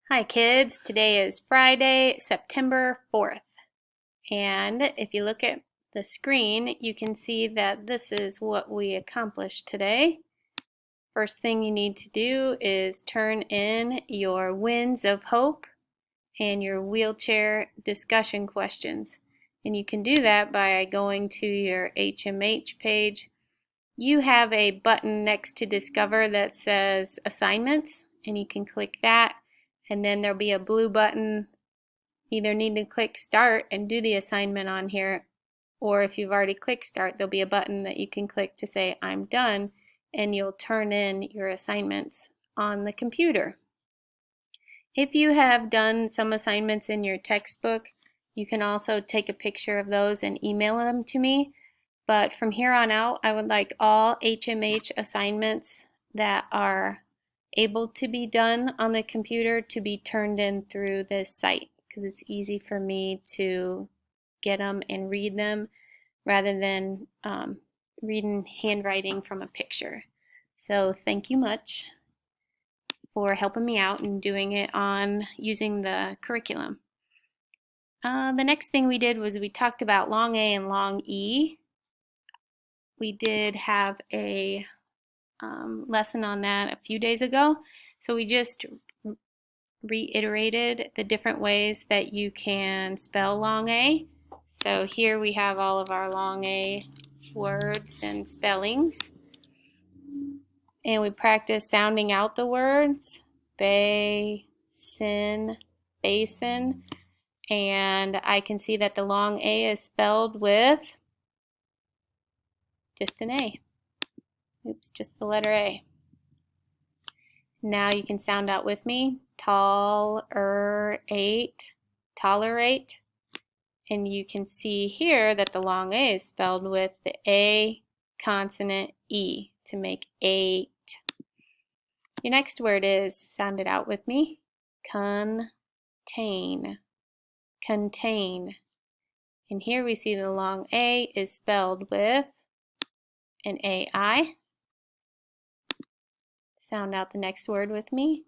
Hi kids, today is Friday, September 4th. And if you look at the screen, you can see that this is what we accomplished today. First thing you need to do is turn in your Winds of Hope and your wheelchair discussion questions. And you can do that by going to your HMH page. You have a button next to Discover that says Assignments, and you can click that, and then there'll be a blue button. Either need to click Start and do the assignment on here, or if you've already clicked Start, there'll be a button that you can click to say I'm done, and you'll turn in your assignments on the computer. If you have done some assignments in your textbook, you can also take a picture of those and email them to me. But from here on out, I would like all HMH assignments that are able to be done on the computer to be turned in through this site, because it's easy for me to get them and read them rather than reading handwriting from a picture. So thank you much for helping me out and doing it on using the curriculum. The next thing we did was we talked about long A and long E. We did have a lesson on that a few days ago. So we just reiterated the different ways that you can spell long A. So here we have all of our long A words and spellings. And we practice sounding out the words, basin, basin. And I can see that the long A is spelled with just an A. Oops, just the letter A. Now you can sound out with me, tolerate, tolerate. And you can see here that the long A is spelled with the A consonant E to make 8. Your next word is, sound it out with me, contain, contain. And here we see the long A is spelled with an AI. Sound out the next word with me,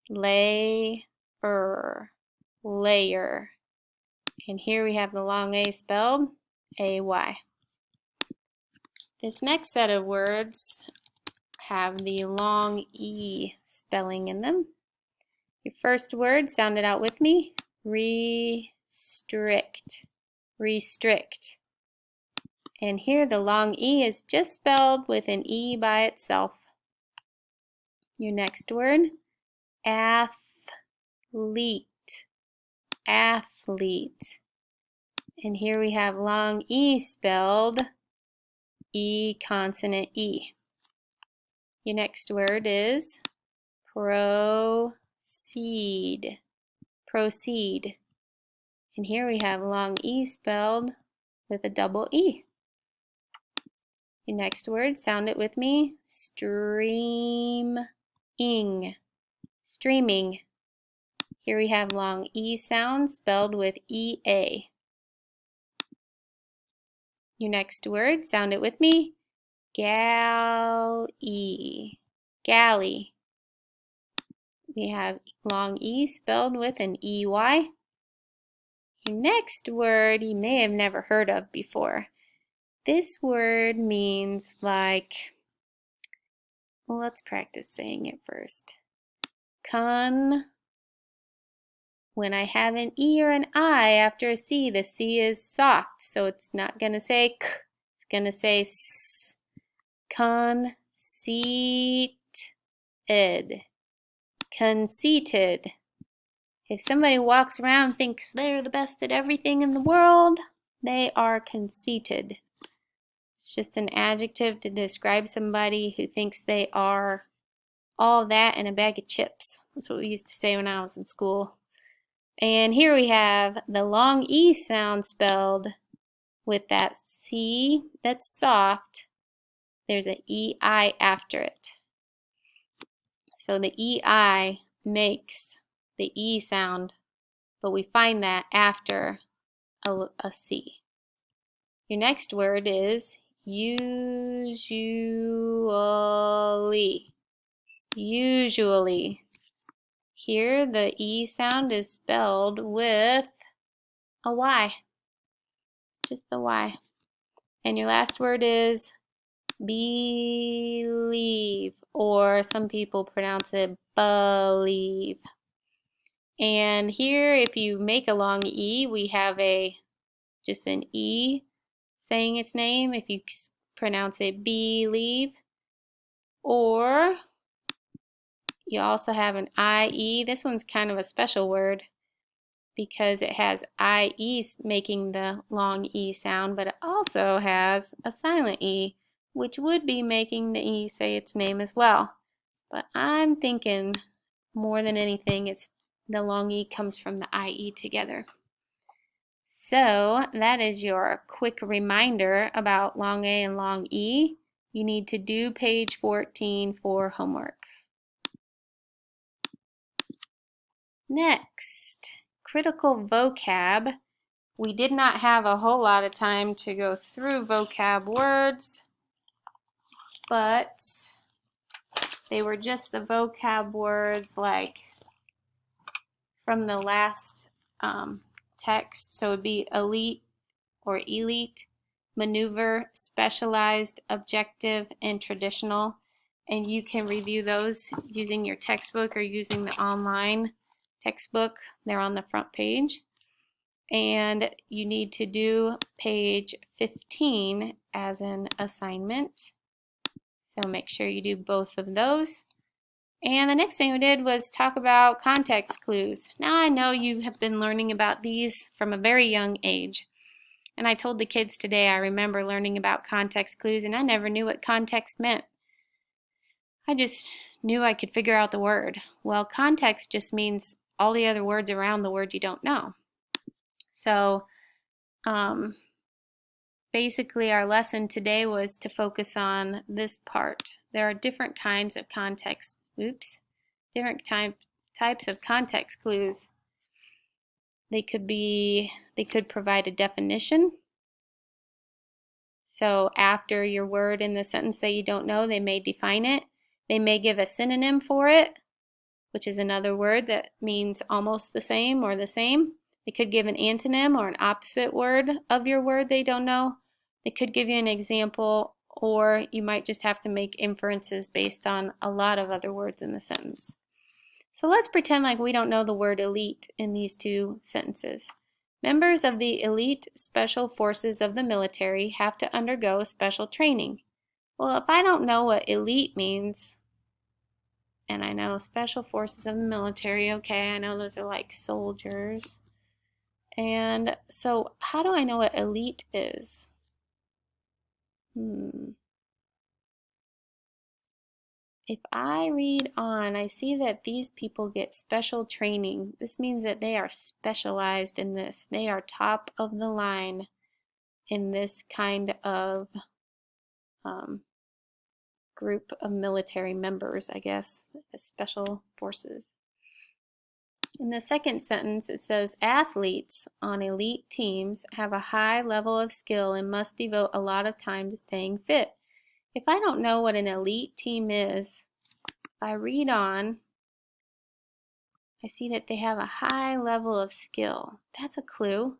layer, layer. And here we have the long A spelled AY. This next set of words have the long E spelling in them. Your first word, sound it out with me, restrict, restrict. And here the long E is just spelled with an E by itself. Your next word, athlete, athlete. And here we have long E spelled E consonant E. Your next word is proceed, proceed. And here we have long E spelled with a double E. Your next word, sound it with me, streaming, streaming. Here we have long E sound spelled with EA. Your next word, sound it with me, galley, galley. We have long E spelled with an EY. Your next word you may have never heard of before. This word means like, well, let's practice saying it first. When I have an E or an I after a C, the C is soft, so it's not going to say k, it's going to say s. Conceited, conceited. If somebody walks around and thinks they're the best at everything in the world, they are conceited. It's just an adjective to describe somebody who thinks they are all that in a bag of chips. That's what we used to say when I was in school. And here we have the long E sound spelled with that C that's soft. There's an EI after it. So the EI makes the E sound, but we find that after a C. Your next word is usually. Usually. Here the E sound is spelled with a Y, just the Y. And your last word is believe, or some people pronounce it believe. And here, if you make a long E, we have just an E saying its name if you pronounce it believe. Or you also have an IE. This one's kind of a special word because it has IE making the long E sound, but it also has a silent E, which would be making the E say its name as well. But I'm thinking more than anything, it's the long E comes from the IE together. So that is your quick reminder about long A and long E. You need to do page 14 for homework. Next, critical vocab. We did not have a whole lot of time to go through vocab words, but they were just the vocab words like from the last text. So it would be elite or elite, maneuver, specialized, objective, and traditional. And you can review those using your textbook or using the online textbook. They're on the front page. And you need to do page 15 as an assignment. So make sure you do both of those. And the next thing we did was talk about context clues. Now I know you have been learning about these from a very young age. And I told the kids today I remember learning about context clues and I never knew what context meant. I just knew I could figure out the word. Well, context just means all the other words around the word you don't know. So basically our lesson today was to focus on this part. There are different kinds of types of context clues. They could provide a definition. So after your word in the sentence that you don't know, they may define it. They may give a synonym for it, which is another word that means almost the same or the same. They could give an antonym or an opposite word of your word they don't know. They could give you an example, or you might just have to make inferences based on a lot of other words in the sentence. So let's pretend like we don't know the word elite in these two sentences. Members of the elite special forces of the military have to undergo special training. Well, if I don't know what elite means, and I know special forces of the military, okay, I know those are like soldiers. And so how do I know what elite is? If I read on, I see that these people get special training. This means that they are specialized in this. They are top of the line in this kind of group of military members, I guess, special forces. In the second sentence, it says, athletes on elite teams have a high level of skill and must devote a lot of time to staying fit. If I don't know what an elite team is, if I read on, I see that they have a high level of skill. That's a clue.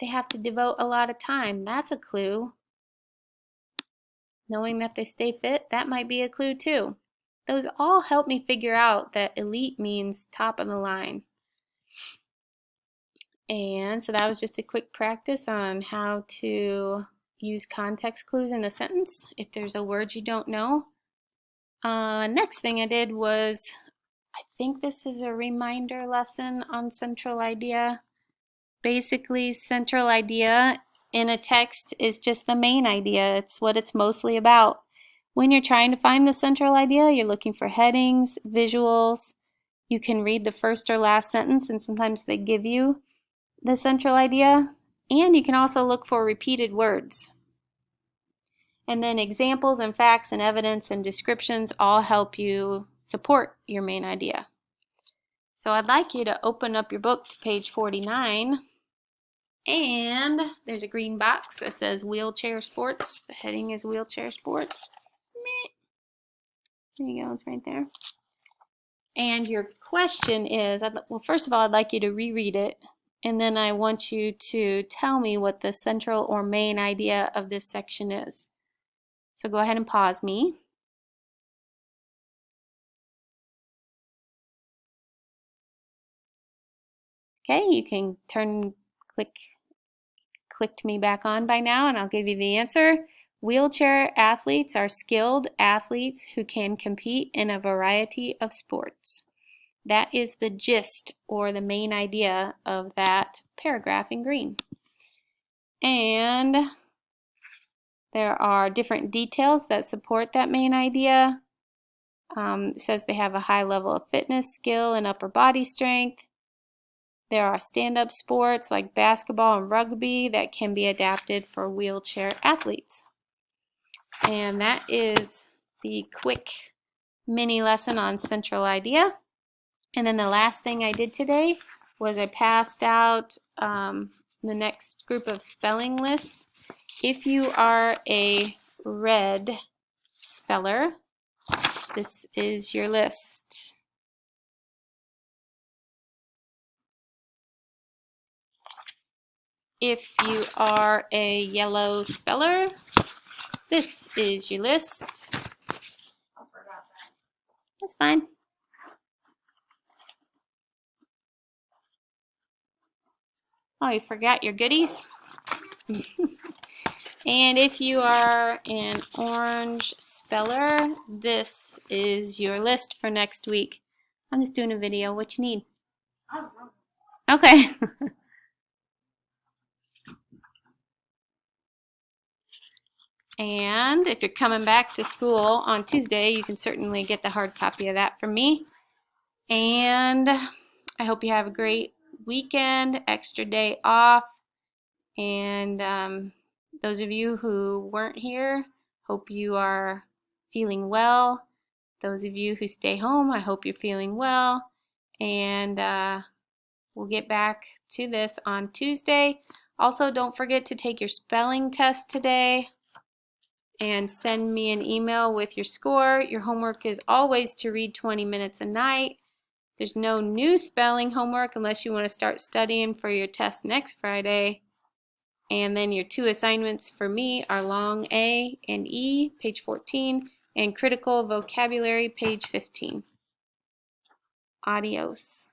They have to devote a lot of time. That's a clue. Knowing that they stay fit, that might be a clue too. Those all help me figure out that elite means top of the line. And so that was just a quick practice on how to use context clues in a sentence if there's a word you don't know. Next thing I did was, I think this is a reminder lesson on central idea. Basically, central idea in a text is just the main idea. It's what it's mostly about. When you're trying to find the central idea, you're looking for headings, visuals. You can read the first or last sentence, and sometimes they give you the central idea. And you can also look for repeated words. And then examples and facts and evidence and descriptions all help you support your main idea. So I'd like you to open up your book to page 49. And there's a green box that says wheelchair sports. The heading is wheelchair sports. There you go, it's right there. And your question is, well, first of all, I'd like you to reread it, and then I want you to tell me what the central or main idea of this section is. So go ahead and pause me. Okay, you can clicked me back on by now, and I'll give you the answer. Wheelchair athletes are skilled athletes who can compete in a variety of sports. That is the gist or the main idea of that paragraph in green. And there are different details that support that main idea. It says they have a high level of fitness, skill, and upper body strength. There are stand-up sports like basketball and rugby that can be adapted for wheelchair athletes. And that is the quick mini lesson on central idea. And then the last thing I did today was I passed out the next group of spelling lists. If you are a red speller, this is your list. If you are a yellow speller, this is your list. That's fine. Oh, you forgot your goodies? And if you are an orange speller, this is your list for next week. I'm just doing a video. What you need? I don't know. Okay. And if you're coming back to school on Tuesday, you can certainly get the hard copy of that from me. And I hope you have a great weekend, extra day off. And those of you who weren't here, hope you are feeling well. Those of you who stay home, I hope you're feeling well. And we'll get back to this on Tuesday. Also, don't forget to take your spelling test today and send me an email with your score. Your homework is always to read 20 minutes a night. There's no new spelling homework unless you want to start studying for your test next Friday. And then your 2 assignments for me are long A and E, page 14, and critical vocabulary, page 15. Adios.